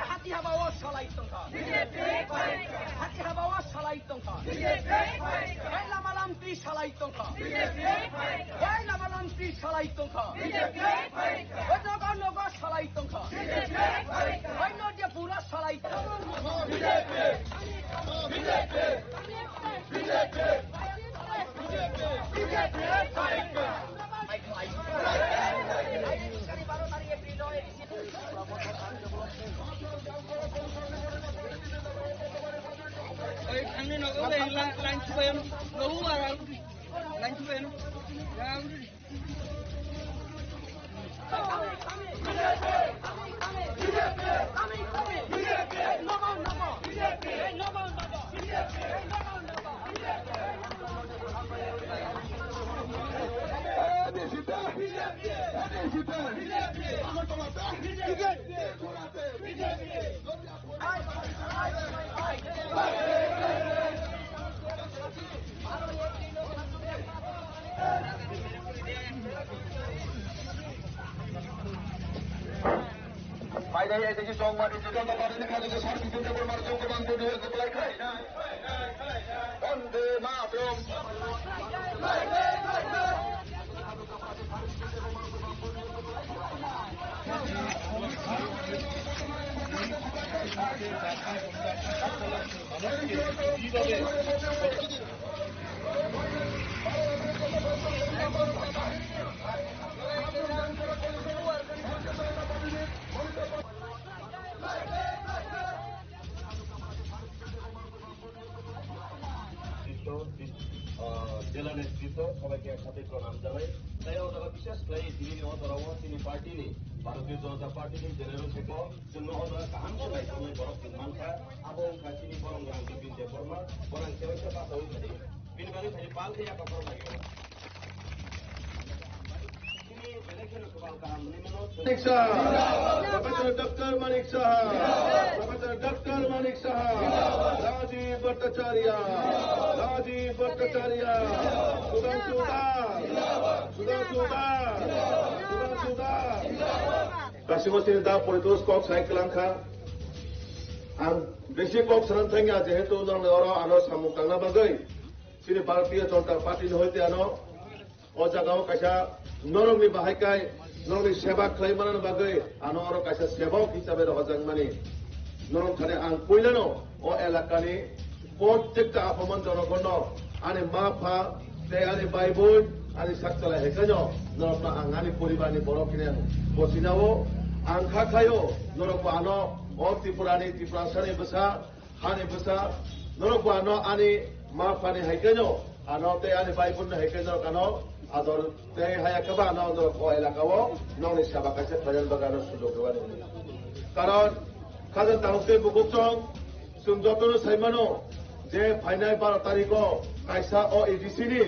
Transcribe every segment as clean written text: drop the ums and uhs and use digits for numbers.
হাতি হাবাওয়া সালাই তংকা হাতি হাবাওয়া সালাই তংকা লামালাম ত্রি সালাই তংকা লামালাম ত্রি সালাই তংকা নগর নগর সালাই তংকা নদী পুরা সালাই Ang nino ko lang lang ko yun. Gawa lang ko yun. Faydaya edici son maddelerden bakanlık kalıcı sarkı günde kurmak çok kuman dönüyor kutlayı kayna. Onde mağdum. জেলা নেতৃত্ব সবাইকে একসাথে প্রণাম জানাই তাই ওরা বিশেষ করে তিনি ওরা তিনি পার্টি নেই ভারতীয় জনতা পার্টি নেই জেনারেল সেক্রেটারি জন্য ওরা কাহাম সবাই তুমি বড় মানখা আবং কাচিনি বরং রাঙ্গি বিন্দে বর্মা বরং সেবাকে পাতা হই থাকে বিনবানি খালি পাল খেয়া কাপড় লাগে তিনি election সবাল কাহাম নিমনো Professor Dr. Manik Saha, Professor Dr. Manik Saha, Rajiv Bhattacharya, Rajiv Bhattacharya, Sudhanshu Das, Sudhanshu Das, Sudhanshu Das. Kasimo sini da politus kok cycle angka, ang besi kok serantengnya jehetu nang oro ano samukang na bagai, sini Bharatiya Janata Party hoite ano, o jagao kaisa norong ni bahakai. নরম সেবা খাইমানার বাগে আনো আরো কাছে সেবক হিসাবে হজাং মানে নরম খানে আং কইলানো ও এলাকানি প্রত্যেকটা আপমান জনগণ আনে মা ফা তে আনে বাই বোন আনে সাকচালা হেকানো নরম আং আনি পরিবারনি বড় কিনে বসিনাও আং খাখায়ো নরম আনো ও ত্রিপুরানি ত্রিপুরাসানি বসা হানি বসা নরম আনো আনি মা ফানি হেকানো আনো তে আনে বাই বোন হেকানো কানো ador teh haya keba na ondor ko elakawo nong isaba kaise fajan bagano sujog dewan karon kajan tahute bukukchong sung jotono saimano je final 12 তারিখো কাইসা ও এডিসি ni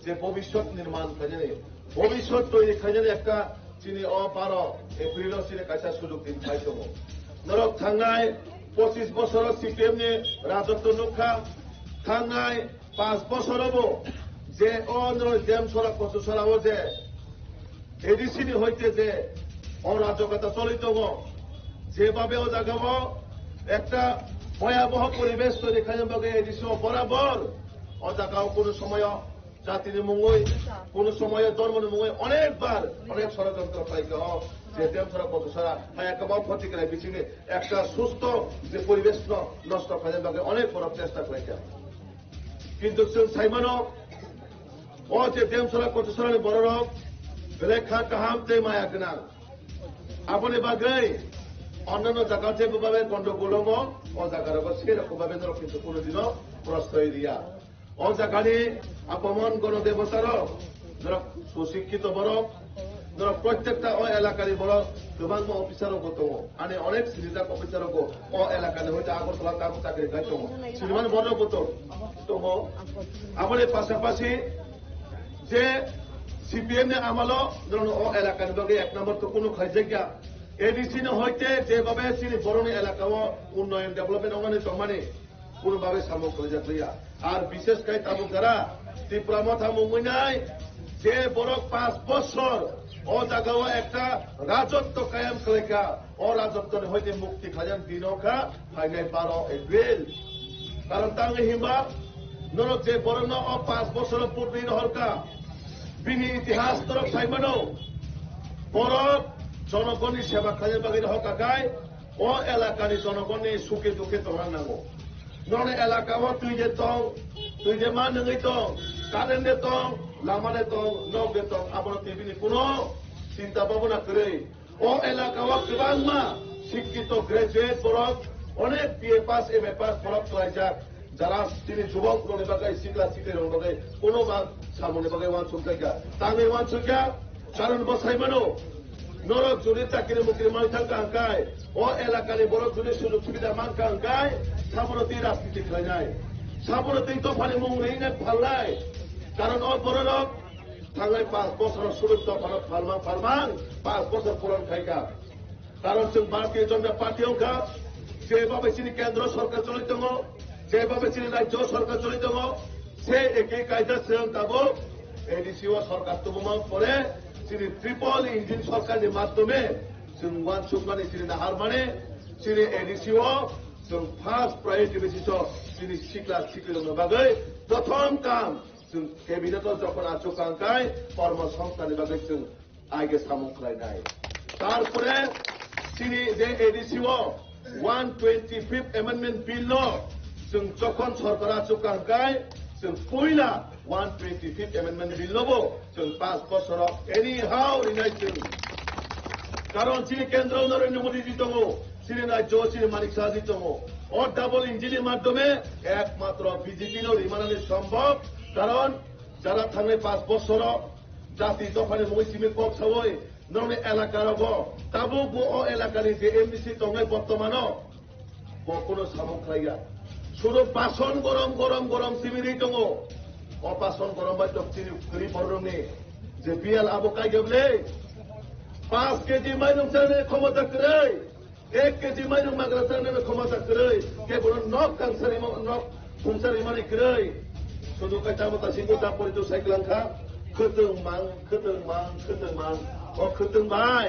যে ভবিষ্যৎ নির্মাণ খাইজানি ভবিষ্যৎ তৈরি খাইজানি একটা চিনি ও 12 এপ্রিল সিনে কাইসা সুযোগ দিন খাইতো নরক থাঙ্গাই 25 বছর সিপিএম নি রাজত্ব নখা থাঙ্গাই 5 বছর হবো যে অন্ধ্র ড্যাম সড়ক কত সরাবো যে এডিসি হইতে যে অরাজকতা চলিত যেভাবে ও জাগাবো একটা ভয়াবহ পরিবেশ তৈরি খাইম বাগে এডিসি বরাবর ও জাগাও কোন সময় জাতির মুঙ্গই কোন সময় ধর্মের মুঙ্গই অনেকবার অনেক ষড়যন্ত্র পাইতে যে ড্যাম সড়ক কত সরা একেবারে ক্ষতিকারী বিছিয়ে একটা সুস্থ যে পরিবেশ নষ্ট খাইম বাগে অনেক বড় চেষ্টা করেছে কিন্তু সাইমানো ও যে ড্যাম সড়ক কত সরানি বড় রক রেখা কাহামতে মায়া কেনা আপনি বাগাই অন্যান্য জায়গা যেভাবে গন্ডগোল ও জায়গার সেরকম ভাবে কিন্তু কোনোদিনও প্রশ্রয় দিয়া ও জায়গানি আপমন গণদেবতার যারা সুশিক্ষিত বড় যারা প্রত্যেকটা ও এলাকারই বড় গোবাঙ্গ অফিসারও গত আনে অনেক সিনিয়র অফিসারও ও এলাকায় হয়তো আগরতলা কাম চাকরি খাইতো সিনেমান বড় গত তো আপনি পাশাপাশি যে সিপিএম নে আমালো ধরুন ও এলাকার বাগে 1 নম্বর তো কোনো খাইজাগিয়া এডিসি হইতে যেভাবে চিনি বরণী এলাকাও উন্নয়ন ডেভেলপমেন্ট মানে মানে কোনোভাবে সামগ্রী করে যাত্রিয়া আর বিশেষ করে তাবুক যারা ত্রিপুরা মথা মুম্বই নাই যে বড় 5 বছর ও জায়গাও একটা রাজত্ব কায়াম খালাইকা ও রাজত্ব হইতে মুক্তি খাজান দিনকা ফাইনাল 12 এপ্রিল কারণ তাঙ্গে হিমা নরক যে বরণ ও 5 বছর পূর্বে হরকা বিনি ইতিহাস তরফ সাইমানো বড় জনগণের সেবা খাজান বাগের হকাকায় ও এলাকার জনগণের সুখে দুঃখে তোমার নাঙ্গো ননে এলাকাও তুই যে মা নঙै দं কারেন্টে দं লামানে দं নগে दं আবার টিভিনি কোনো চিন্তা ভাবনা করে ও এলাকাও গোबां मा শিক্ষিত গ্রাজুয়েট বরক অনেক বিএ পাস এমএ পাস বরক যাক যারা তিনি যুবক রনে বাগাই সিগলা সিটের রনে কোনো বা সামনে বাগাই ওয়ান সুলকা তাঙ্গে ওয়ান সুলকা কারণ বসাইমানো নরক জুড়ে চাকরি মুখের মান থাকা আঙ্কায় ও এলাকার বড় জুড়ে সুযোগ সুবিধা মানকা আঙ্কায় সাবরতী রাজনীতি খাইনায় সাবরতী দফানে মুং নেই ফাল্লায় কারণ ও বড় লোক थांनाय 5 বছর শুরু দফানত ফারমান 5 বছর পূরণ খাইকা কারণ जों भारतीय जनता पार्टीयावखा যেভাবে তিনি কেন্দ্র সরকার চলিত দङ যেভাবে তিনি রাজ্য সরকার চলিত দङ সে একই কায়দা শ্রেণ দাবো এডিসিও সরকার তবুমান পরে তিনি ট্রিপল ইঞ্জিন সরকারের মাধ্যমে जों ওয়ান সুমানি তিনি নাহার মানে তিনি এডিসিও जों ফার্স্ট প্রায়োরিটি বেসিসও তিনি শিক্ষা শিক্ষিত বাগৈ প্রথম কাম जों কেবিনেটত যখন আচুকাঙ্কায় কর্মসংস্থানের বাগৈ जों আগে সামুখলাইনায় তারপরে তিনি যে এডিসিও 125th Amendment Bill जों যখন সরকার আচুকাঙ্কায় जों পয়লা 125th Amendment Bill লব जों 5 বছর এনি হাউ রিনাই जों কারণ তিনি কেন্দ্র নরেন্দ্র মোদীজি দङ তিনি রাজ্য তিনি মানিক শাহজি দङ ও ডাবল ইঞ্জিনের মাধ্যমে একমাত্র বিজেপি রিমানানি সম্ভব কারণ যারা থাকলে 5 বছর জাতি দফানে মহিসিমি কক সাবই ননে এলাকার তাবো ও এলাকার যে এমডিসি দङ বর্তমান কোনো সামক খাইয়া শুধু বাসন গরম গরম গরম সিমিরি দङ ও বাসন গরম বাই তিনি গরি বরনে যে বিয়াল আবো কাই গবলে 5 কেজি মাইরং চানে ক্ষমতা করে 1 কেজি মাইরং মাগরা চানে ক্ষমতা করে কেবল নক কানসারি নক সংসারি মানে করে শুধু কাটা মতা সিঙ্গুতা পরিচয় সাইক্লাংখা খতং মান ও খতং ভাই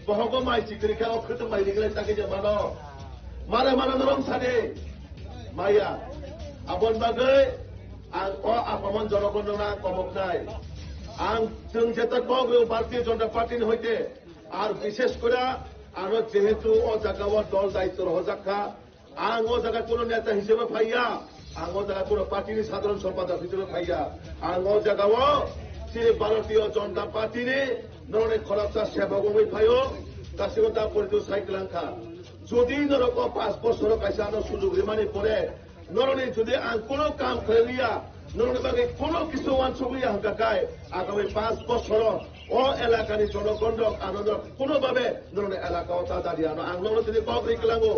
বহগ মাই চিকরিখা ও খতং মাই রিগলে তাকে যে মানো মারে নরম সাদে মাইয়া আবন বাগৈ আং ও আপমান জনগণনা কমক নাই আং जों যেটা কবে ভারতীয় জনতা পার্টির হইতে আর বিশেষ করে আরো যেহেতু ও জায়গাও দল দায়িত্ব হজাকা আং ও জায়গা কোনো নেতা হিসেবে ফাইয়া আং ও জায়গা কোনো পার্টির সাধারণ সম্পাদক হিসেবে ফাইয়া আং ও জায়গাও তিনি ভারতীয় জনতা পার্টির নরনে খরচা সেবকই ফাইও গাছিও তা পরিচয় সাইক্লাংখা যদি নরক 5 বছর কাইসানো সুযোগ রিমানি পরে নরনে যদি আং কোনো কাম খেলিয়া নরনে বাকি কোনো কিছু ওয়ান ছবিয়া হাঙ্কাকায় আগামী 5 বছর ও এলাকার জনগণ আনন্দ কোনোভাবে নরনে এলাকাও তা দাঁড়িয়ানো আং নরনে তিনি কবরি কেলাঙ্গো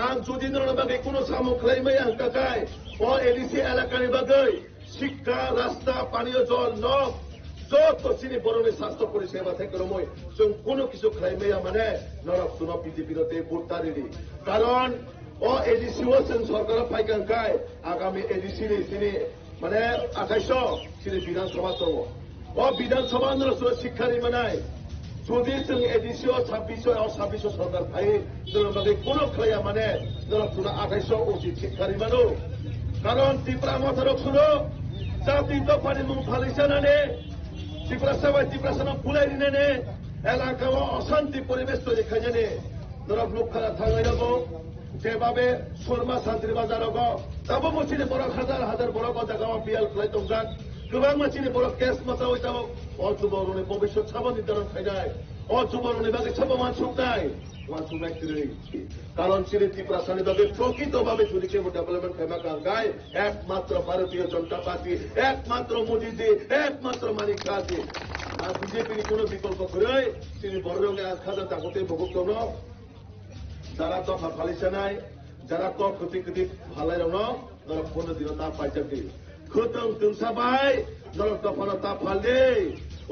আং যদি নরনে বাকি কোনো সামুক খাইমাই হাঙ্কাকায় ও এডিসি এলাকার বাগৈ শিক্ষা রাস্তা পানীয় জল নখ যত চিনি বরণের স্বাস্থ্য পরিষেবা থেকে রময় जों কোনো কিছু খাইমাইয়া মানে নরক সুনব বিজেপিরতে ভোটদারিনি কারণ ও এডিসিও जों সরকার ফাইকাঙ্কায় আগামী এডিসি তিনি মানে 2800 তিনি বিধানসভা দङ ও বিধানসভা শিক্ষারি মানায় যদি जों এডিসিও 2600 সরকার ফাই নরবাগে কোনো খাইয়া মানে নরক সুনা 2800 উচিত শিক্ষারি মানো কারণ ত্রিপুরা মথারক শুনো জাতি দফানি মুখ ফালিসানানে ত্রিপুরা সবাই ত্রিপুরা সানা ফুলাই দিনে এলাকাও অশান্তি পরিবেশ তৈরি খাইজানে নরক লোক খারা থাঙ্গাই যাব যেভাবে সুরমা শান্তির বাজার তাবো মচিনি বড় হাজার বড় জায়গা বিয়াল খাই দংজাক गोबां मानसिनि बर' केस माता हयताव अजुबरनि भबिष्यत साबा निर्धारण खायनाय अजुबरनि बागै साबा मानसुकनाय करै কারণ তিনি ত্রিপুরাসানি বাগে প্রকৃতভাবে যদি কেউ ডেভেলপমেন্ট খাইমা কাঙ্গায় একমাত্র ভারতীয় জনতা পার্টি একমাত্র মোদীজি একমাত্র মানিক শাহজি আর বিজেপির কোনো বিকল্প করে তিনি বড় রঙে খাজা তাগতে ভোগ যারা দফা ফালিছে নাই যারা তো ক্ষতি ভালাই রঙ ধরো 15 দিন তা পাইছে খতং তুংসাবাই নরক দফানো তা ফালদে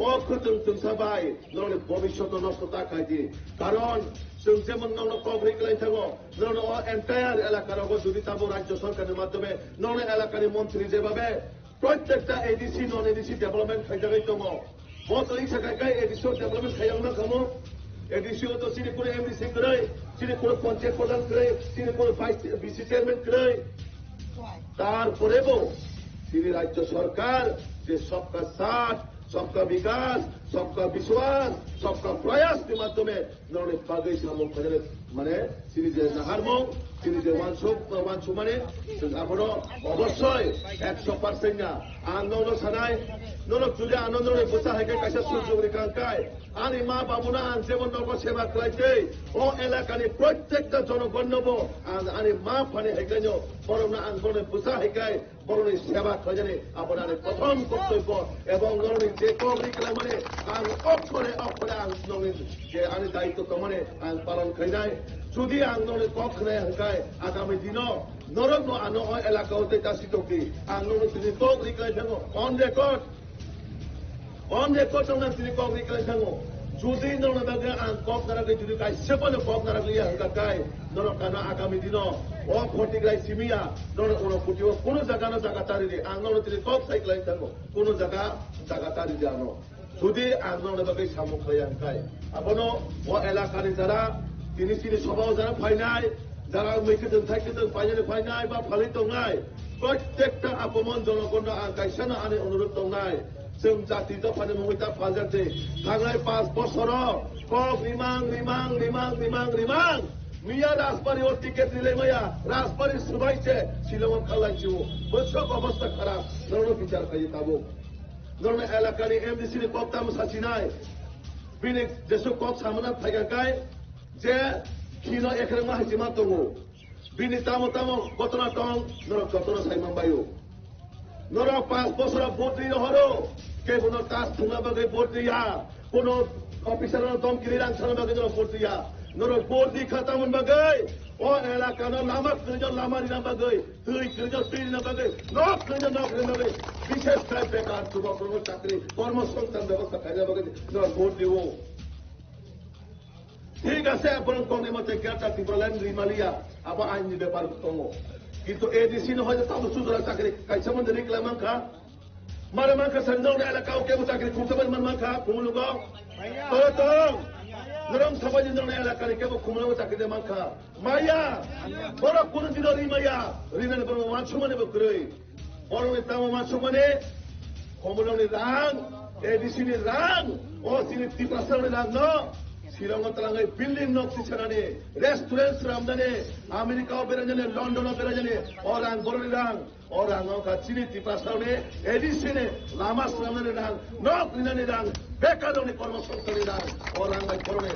ও খতং তুংসাবাই নরক ভবিষ্যৎ নষ্টতা খাইছে কারণ जों যেমন নন কভারেজ লাইন থাকো নন এন্টায়ার এলাকার যদি তাবো রাজ্য সরকারের মাধ্যমে নন এলাকার মন্ত্রী যেভাবে প্রত্যেকটা এডিসি নন এডিসি ডেভেলপমেন্ট খাইজাগাই দङ Botol isa kai edisio development khayang na kamo edisio to sini kure MDC krai sini kure panchayat pradhan krai sini kure BC chairman krai তারপরে তিনি রাজ্য সরকার যে সবকা সাথ সবকা বিকাশ সবকা বিশ্বাস সবকা প্রয়াসের মাধ্যমে নরনে পাগৈ সামো মানে তিনি যে নাহারমো তিনি যে ওয়ানসু মানে আপনার অবশ্যই 100% না আনন্দ সানায় নরক যদি আনন্দ বোঝা হয় কাছে সুযোগ কাঙ্কায় আনি মা বাবুনা আন যেমন নগর সেবা করাইছে ও এলাকানি প্রত্যেকটা জনগণ্য আনি মা ফানে হেকাইন বরং আন্দোলনে বোঝা হেকায় বরং সেবা খাজানে আপনার প্রথম কর্তব্য এবং নরনি যে কবরি খেলা মানে আন অক্ষরে আন্দোলন যে আনি দায়িত্ব মানে আন পালন খাইনায় যদি আন্দোলনের পক্ষ নেয় হাঙ্কায় আগামী দিন নরক আনো এলাকা হতে চাষি টকি আন্দোলন তিনি কবরি খেলাই থাকো অন রেকর্ড তিনি কবরি খেলাই থাকো যদি নরনে বাগে আন কব নারাগে যদি কাইসেপনে কব নারাগে হাঙ্কায় নরক কানা আগামী দিন ও ফটিগ্রাই সিমিয়া নরক অনুপুটি কোন জায়গা না জায়গা তারি দিয়ে আন্দোলন তিনি কব সাইকেলাই থাকো কোন জায়গা তারি দিয়ে আনো যদি আন্দোলনের বাগে সামুখ হয়ে হাঙ্কায় আপনো ও এলাকার যারা তিনি সবাও যারা ফাইনায় যারা মেকেজন থাকেজন ফাইনায় বা ফালি দंनाय প্রত্যেকটা আপমন জনগণ গাইসানো আনে অনুরোধ দंनाय जों জাতি দফানি মহিতা ফাজাতে থাংনাय 5 বছর কক রিমাং মিয়া রাজবাড়ি ও টিকেট দিলে মায়া রাজবাড়ি সুবাইছে শিলং খালাইছো বছক অবস্থা খারাপ নরম বিচার খাই তাবো নরম এলাকানি এমডিসি নি কক্তাম সাচিনায় বিনে দেশো কক সামনা থাইগাকায় যে kino ekre mah jima tongo bini tamo gotona tong norok gotona saimang bayu norok 5 বছর ভোট দিয়ে হলো কে কোন কাজ থুনা বাগে ভোট দিয়া কোন অফিসার দম কিরি রাংছানো বাগে ভোট দিয়া norok ভোট দি খাতামন বাগে ও এলাকা ন লামা করিজন লামারি না বাগে তুই করিজন তুই না বাগে নক করিজন নক বাগে বিশেষ করে বেকার যুবক চাকরি কর্মসংস্থান ব্যবস্থা কাজে বাগে norok ভোট দিব ঠিক আছে আপনার কমে মতে কেটা টিপলেন রিমালিয়া আবার আইনি ব্যাপার তঙ্গ কিন্তু এডিসি হয়তো তাও সুদরা চাকরি কাইসা মধ্যে রিক্লাম মানখা মারে মানখা সন্দেহ এলাকাও কেউ চাকরি করতে পারেন মানখা কুমলুগ তো নরম সবাই জন্য এলাকার কেউ কুমলুগ চাকরি মানখা মাইয়া বড় কোন দিন রিমাইয়া রিমেন বড় মাছ মানে বকরে বড় তাও মাছ মানে কুমলুনি রাং এডিসি নি রাং ও সিনি টিপাসনি রাং ন Silongo talangai building nok sisanane restaurant ramdane Amerika berajane London berajane orang borang orang ka chini tipasane edisine lamas ramdane dang nok linane dang bekadone kormosongtani dang orang ai korone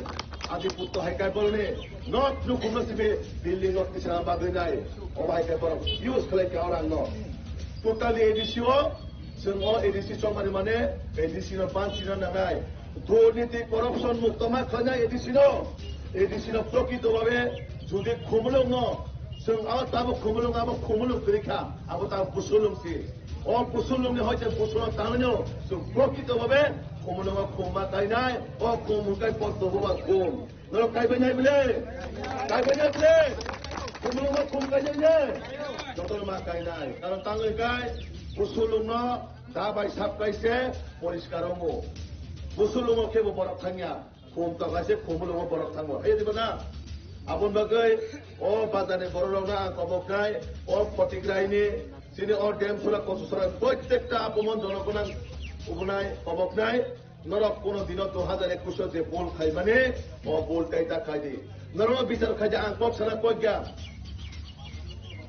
adi putto haikai bolne nok nu kumasibe building nok tisana bagenai obai kai borong use khlai ka orang no totally edisio semua edisi somani mane edisi no pancina nangai দুর্নীতি corruption মুক্ত মা খানা এডিসিনো প্রকৃতভাবে যদি খুমলং जों তাবো খুমলং করিখা আবো তা পুসুলংসি ও পুসুলংনি হয়তো পুসুলং তানো जों প্রকৃতভাবে খুমলং খুমা গাইনাই ও খুমুকাই পদ্মবা খুম নরক গাইবাইনাই বলে খুমলং খুম গাইনাই যত মা গাইনাই কারণ তাঙ্গই গাই পুসুলং দাবাই সাবকাইছে পরিষ্কার হমো Busulungo kebo borok tangya, kum tagase kumulungo borok tango. Ayo di mana? Abun bagai, oh badane borolona kobokai, oh potigrai ni, sini oh dem sura kosusura, proyekta apumon donokunan ubunai koboknai, norok kuno dino 2021 je bol khai mane, oh bol kaita khai di. Norok bicar khaja angkop sana kogya.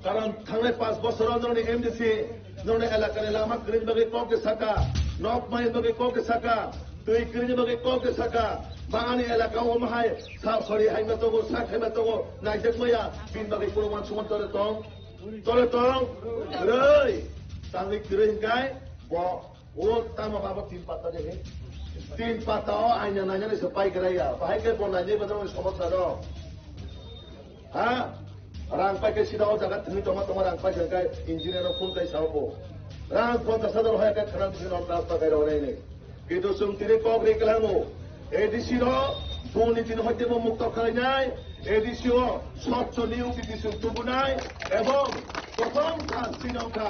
Karam thangai 5 বছর নরনি MDC নরনি এলাকারে লামা করিজ বাগে কোকে সাকা, knock মাই বাগে কোকে সাকা. তুই করিজ বাগে কোকে সাকা বাঙালি এলাকা ও মাহাই সাপ sorry হাইমা তগো সাক হাইমা তগো নাইজেক মাইয়া বিন বাগে পুরমান সুমন তরে তং রই তাঙ্গি করিজ গাই ব ও তামা বাবা 3 পাতা দেহে 3 পাতা ও আইনা নাইনা নে সপাই গরাইয়া বাহাই কে বনাইনে বদন সমস্যা দ হ্যাঁ Rang pakai sida o jagat thini toma rang pakai kai engineer phone kai sawo rang 50,000 hoya kai kharan thini on rasta kai rone ne kitu sum tiri kogri kalamo edc ro দুর্নীতি হইতে মুক্ত করাই নাই এডিc ও স্বচ্ছ নিয়োগ দিছে তুবুনাই এবং প্রথম কাজ Sri Lanka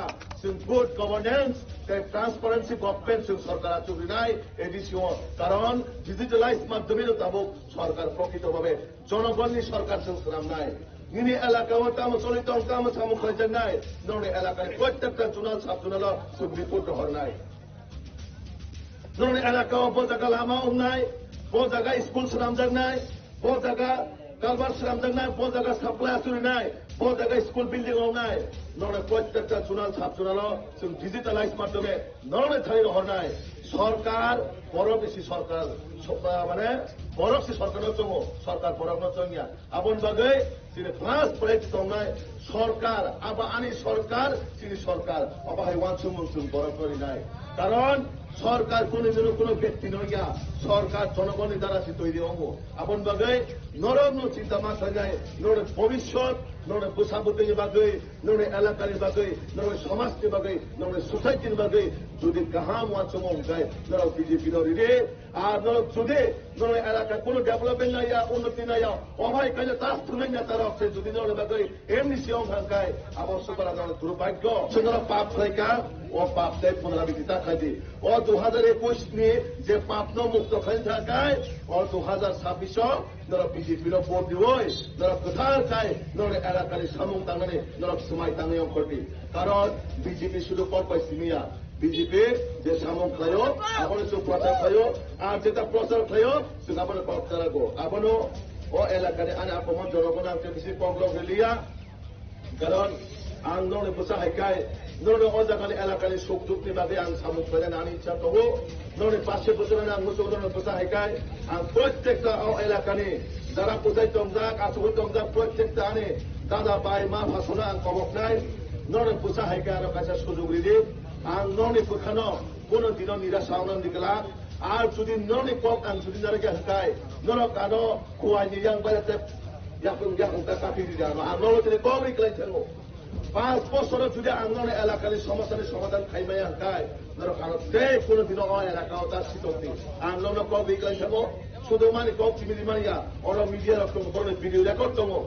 good governance transparency government সরকার চুরি নাই এডিসিও কারণ ডিজিটালাইজ মাধ্যমে তাবুক সরকার প্রকৃতভাবে জনগণই সরকার সংগ্রাম নাই ini elakawan tamu solitong tamu samu kerja nai noni elakan প্রত্যেকটা জুনাল সাবজুনাল সব রিপোর্ট হর নাই noni elakawan bojaga lama nai bojaga school সামজাক নাই bojaga কালবার সামজাক নাই bojaga সাপ্লাই আসুরি নাই bojaga স্কুল বিল্ডিং নাই noni প্রত্যেকটা জুনাল সাবজুনাল সব ডিজিটালাইজ মাধ্যমে noni থাই হর নাই সরকার বড় বেশি সরকার মানে বড় বেশি সরকারের জন্য সরকার বড় নচঙ্গিয়া আপন বাগে তিনি ফার্স্ট প্রজেক্ট দংনায় সরকার আবা আনি সরকার তিনি সরকার অবাহাই ওয়ানসুম মনসুম বড় করি নাই কারণ সরকার কোনো ব্যক্তি নইয়া সরকার জনগণের দ্বারা তৈরি হব আপন বাগে নরম চিন্তা মাথা যায় নরে ভবিষ্যৎ নরে বসাবতের বাগে নরে এলাকার বাগে নরে সমাজের বাগে নরে সোসাইটির বাগে যদি গাহাম ওয়ানসুম যায় নর বিজেপি রে আর নর যদি নরে এলাকা কোনো ডেভেলপমেন্ট নাইয়া উন্নতি নাইয়া অভাই কাজে তার শুনে না তার অর্থে যদি নরে বাগে এমনি সিয়ং ভাঙ্গায় আবশ্যক করা নরে দুর্ভাগ্য সেনারা পাপ খাইকা ও পাপ দেয় পুনরাবৃত্তি তা খাইতে ও 2021 নিয়ে যে পাপ মুক্ত খাই থাকায় ও 2026 নরা বিজেপি ভোট দিব নরা কোথার খায় নরে এলাকার সামুং তাঙ্গানে নরা সময় তাঙ্গাই করবি কারণ বিজেপি শুধু পর পাইছি মিয়া বিজেপি যে সামুং খায় আপনি সব প্রচার খায় আর যেটা প্রচার খায় সেটা আপনি প্রচার রাখো আপনি ও এলাকার আনে আপন জনগণ আনতে বেশি প্রবলেম হলিয়া কারণ আন্দোলনে বসা হাইকায় নরে ও জায়গায় এলাকার সুখ দুঃখনি বাদে আং সামুং খায় না ইচ্ছা তবু নরে পাশে বছর আং মুসলমানের বসা হাইকায় আং প্রত্যেকটা এলাকানি যারা পূজায় তমজাক আসুক তমজাক প্রত্যেকটা আনে দাদা বাই মা ভাষণা আং কবক নাই নরে বসা হাইকায় আরো কাছে সুযোগ দিদি আং ননি পোখানো কোনো দিনও নিরাশা আনন্দ দিগলা আর যদি ননি কক আং যদি নারকে হাইকায় নরক আনো কুয়ানি yang বাড়াতে ইয়াকুম ইয়াকুম তা কাপি দিদা আর নলো তিনি কবরি ক্লাই থাকো 5 বছর যদি আন্দোলন এলাকার সমস্যার সমাধান খাইমাই হাইকায় নরক আনো তে কোনো দিনও এলাকা তার সিটতি আন্দোলন কবরি ক্লাই থাকো শুধু মানে কক চিমিলি মানিয়া ওরা মিডিয়া রকম বড় ভিডিও রেকর্ড তমো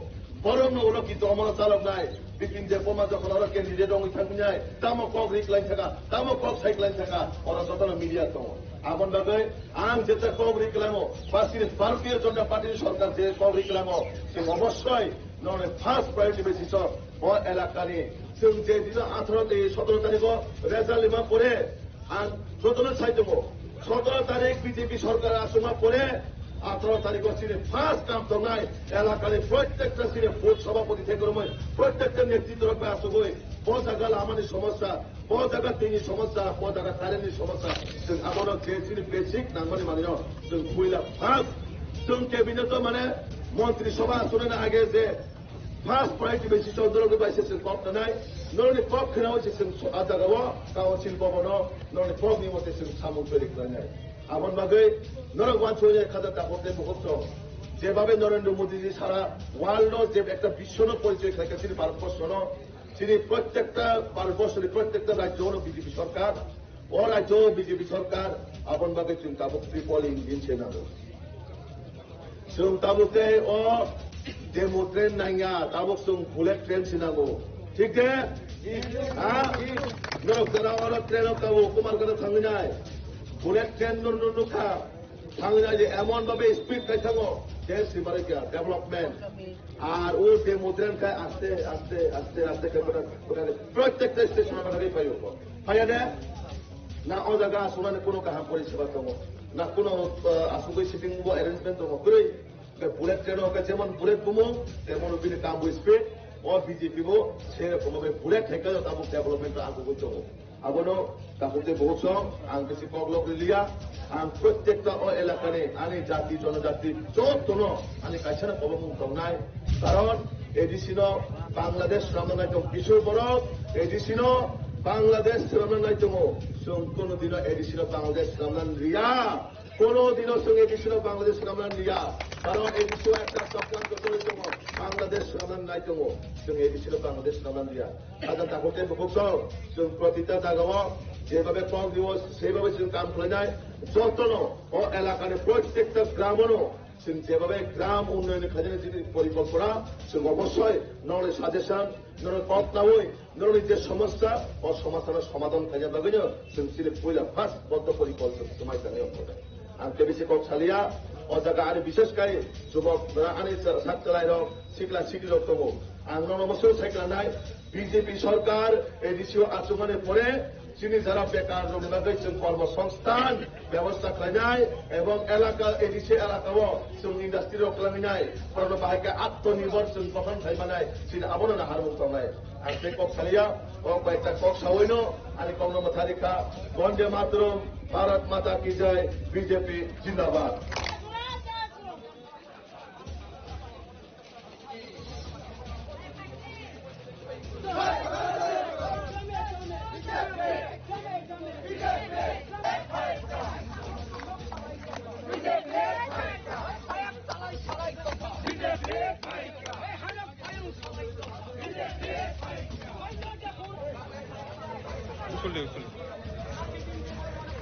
বরং ওরা কিন্তু অমর চালক নাই বিপিন যে বোমা যখন ওরা ক্যান্ডিডেট রঙ থাকুন যায় তামো কক রিকলাইন থাকা তামো কক সাইক্লাইন থাকা ওরা যতন মিডিয়া তমো আপন বাগে আং যেটা কক রিকলামো বাসির ভারতীয় জনতা পার্টির সরকার যে কক রিকলামো সে অবশ্যই ননে ফার্স্ট প্রায়োরিটি বেসিস ও এলাকানি जों যে দিন 17 তারিখ রেজাল্ট লিমা পরে আর যতন চাইতেবো 17 তারিখ বিজেপি সরকার আসনা পরে 18 তারিখ সিনে ফার্স্ট কাম দনাই এলাকার প্রত্যেকটা সিনে ভোট সভাপতি থেকে প্রত্যেকটা নেতৃত্ব রাখবে আসবই বহু জায়গায় আমাদের সমস্যা বহু জায়গা তিনি সমস্যা বহু জায়গা কারেন্টের সমস্যা जों আমার যে সিনে বেসিক নাম্বারনি মানে जों কইলা ফার্স্ট जों ক্যাবিনেট মানে মন্ত্রিসভা আসনের আগে যে ফার্স্ট প্রায়োরিটি বেসিস দলকে বাইসে কপ নাই নরনি কপ খেলাও যে আজাগাও কাউন্সিল ভবন নরনি কপ নিমতে সামুক তৈরি করে নাই আপন বাগে নরক ওয়ানসে খাজা তাপতে মুহূর্ত যেভাবে নরেন্দ্র মোদীজি সারা ওয়ার্ল্ড যে একটা বিশ্বন পরিচয় খাইছে তিনি ভারতবর্ষ তিনি প্রত্যেকটা ভারতবর্ষের প্রত্যেকটা রাজ্য হল বিজেপি সরকার ও রাজ্য বিজেপি সরকার আপন বাগে তাবুক ট্রিপল ইঞ্জিন সেনাবো जों ताबुके ओ डेमो ट्रेन नाइया ताबुक जों बुलेट ट्रेन सिनागो ठीक है हां नरक जरा और ट्रेन काबो कुमारगढ़ थांगिनाय बुलेट ट्रेन नुखा थांगिनाय जे एमन भाबे स्पीड काय थांगो देश सिमारे क्या डेवलपमेंट আর ও ডেমো ট্রেন কায় আস্তে আস্তে আস্তে আস্তে করে প্রত্যেকটা স্টেশন বানাই পাইও পাইয়া না ও জায়গা আসলে কোনো কাহা পরিষেবা দङ না কোনো আসুগৈ শিপিং অ্যারেঞ্জমেন্ট দङ কই বুলেট ট্রেন হোক যেমন বুলেট বুমো তেমন বিনি কাম স্পিড ও বিজেপি বো সেরকম ভাবে বুলেট থেকে তাবো ডেভেলপমেন্ট আগু দङ আবনো তাহলে বহুত আং বেশি পগলক লিয়া আং প্রত্যেকটা ও এলাকারে আনি জাতি জনজাতি যতন আনি কাইছানা কবমুং দংনাই কারণ এডিসিন বাংলাদেশ রামনাই দং কিছু বড় এডিসিন বাংলাদেশ রামনাই দङ जों কোনদিনও এডিসিন বাংলাদেশ রামনান রিয়া কোনদিনও जों এডিসিন বাংলাদেশ রামনান রিয়া কারণ এডিসিন একটা চক্রান্ত করে দङ বাংলাদেশ রামনান নাই দङ जों এডিসিন বাংলাদেশ রামনান রিয়া আজ তাহলে বহুত जों প্রতিটা জায়গায় যেভাবে কম দিবস সেইভাবে जों কাম খাইনাই যতন ও এলাকার প্রত্যেকটা গ্রামনো जों जेभाबे ग्राम उन्नयन खाजोनि जिनि परिकल्पना जों अबশ্যই नरनि साजेसन नरनि पथनावै नरनि जे समस्या ओ समस्यानि समाधान खाजोनि बागैनो जों सिले पहिला फार्स्ट बद्ध परिकल्पना समायसानि अंकदे आं केबिसि कक सालिया ओ जागा आरो बिशेषकै जुबकफोरा आनि सातलाय रक सिक्ला सिक्लि रक दङ आं नमसो सायख्लानाय বিজেপি সরকার এই দিশীয় আচমনে পরে চিনি যারা বেকার রোগী বাগै जों কর্মসংস্থান ব্যবস্থা খালাयनाय এবং এলাকা এই দিশে এলাকাও जों ইন্ডাস্ট্রি খাलायनाय করোনা बाहायके आत्मनिर्भर जों गठन खालामनाय চিনি আবনো না হারমুক थांनाय आं बे कक सालिया ओ बायता कक सावैनो आनि कौनो मथारिखा वंदे मातरम भारत माता की जय बीजेपी जिंदाबाद